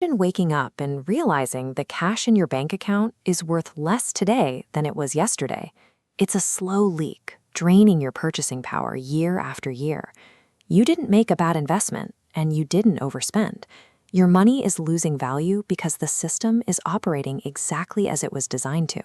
Imagine waking up and realizing the cash in your bank account is worth less today than it was yesterday. It's a slow leak, draining your purchasing power year after year. You didn't make a bad investment, and you didn't overspend. Your money is losing value because the system is operating exactly as it was designed to.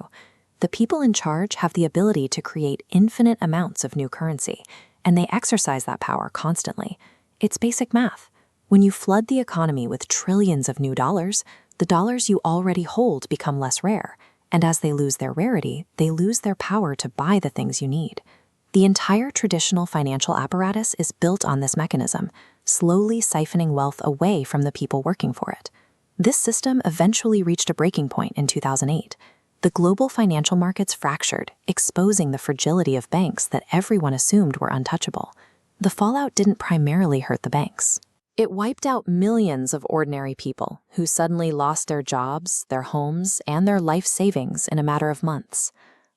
The people in charge have the ability to create infinite amounts of new currency, and they exercise that power constantly. It's basic math. When you flood the economy with trillions of new dollars, the dollars you already hold become less rare, and as they lose their rarity, they lose their power to buy the things you need. The entire traditional financial apparatus is built on this mechanism, slowly siphoning wealth away from the people working for it. This system eventually reached a breaking point in 2008. The global financial markets fractured, exposing the fragility of banks that everyone assumed were untouchable. The fallout didn't primarily hurt the banks. It wiped out millions of ordinary people who suddenly lost their jobs, their homes, and their life savings in a matter of months.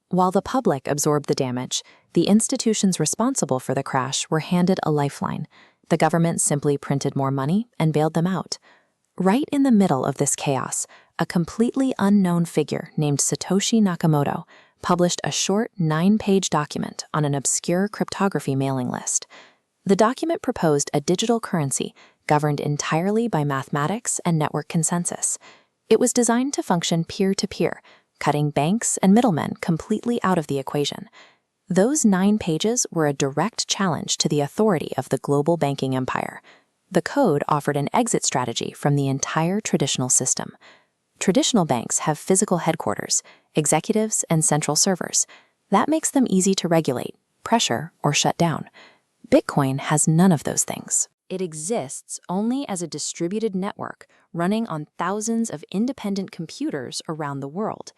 While the public absorbed the damage, the institutions responsible for the crash were handed a lifeline. The government simply printed more money and bailed them out. Right in the middle of this chaos, a completely unknown figure named Satoshi Nakamoto published a short 9-page document on an obscure cryptography mailing list. The document proposed a digital currency governed entirely by mathematics and network consensus. It was designed to function peer-to-peer, cutting banks and middlemen completely out of the equation. Those 9 pages were a direct challenge to the authority of the global banking empire. The code offered an exit strategy from the entire traditional system. Traditional banks have physical headquarters, executives, and central servers. That makes them easy to regulate, pressure, or shut down. Bitcoin has none of those things. It exists only as a distributed network running on thousands of independent computers around the world.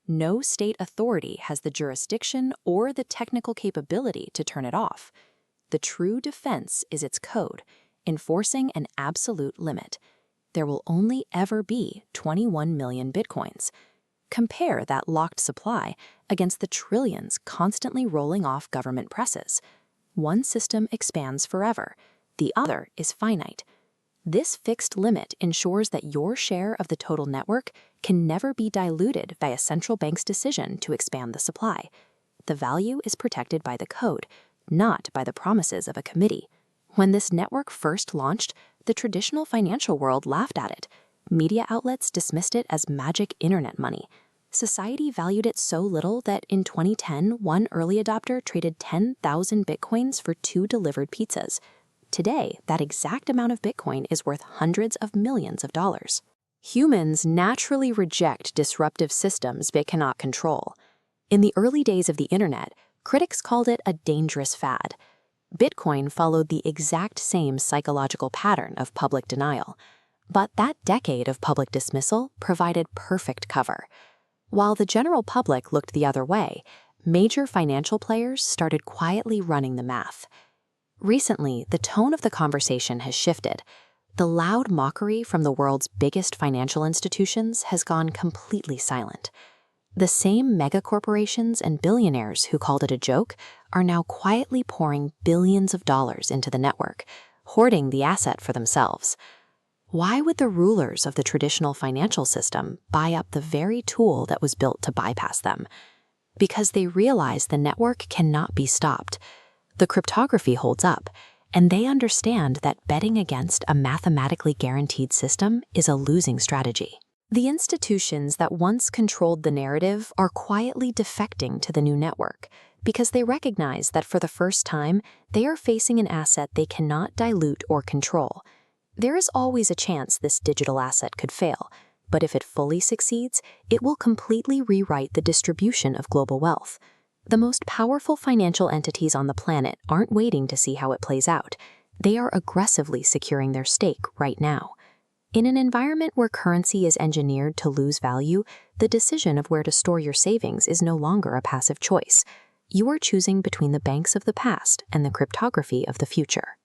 No state authority has the jurisdiction or the technical capability to turn it off. The true defense is its code, enforcing an absolute limit. There will only ever be 21 million Bitcoins. Compare that locked supply against the trillions constantly rolling off government presses. One system expands forever. The other is finite. This fixed limit ensures that your share of the total network can never be diluted by a central bank's decision to expand the supply. The value is protected by the code, not by the promises of a committee. When this network first launched, the traditional financial world laughed at it. Media outlets dismissed it as magic internet money. Society valued it so little that in 2010, one early adopter traded 10,000 Bitcoins for 2 delivered pizzas. Today, that exact amount of Bitcoin is worth hundreds of millions of dollars. Humans naturally reject disruptive systems they cannot control. In the early days of the internet, critics called it a dangerous fad. Bitcoin followed the exact same psychological pattern of public denial. But that decade of public dismissal provided perfect cover. While the general public looked the other way, major financial players started quietly running the math. Recently, the tone of the conversation has shifted. The loud mockery from the world's biggest financial institutions has gone completely silent. The same megacorporations and billionaires who called it a joke are now quietly pouring billions of dollars into the network, hoarding the asset for themselves. Why would the rulers of the traditional financial system buy up the very tool that was built to bypass them? Because they realize the network cannot be stopped. The cryptography holds up, and they understand that betting against a mathematically guaranteed system is a losing strategy. The institutions that once controlled the narrative are quietly defecting to the new network because they recognize that for the first time, they are facing an asset they cannot dilute or control. There is always a chance this digital asset could fail, but if it fully succeeds, it will completely rewrite the distribution of global wealth. The most powerful financial entities on the planet aren't waiting to see how it plays out. They are aggressively securing their stake right now. In an environment where currency is engineered to lose value, the decision of where to store your savings is no longer a passive choice. You are choosing between the banks of the past and the cryptography of the future.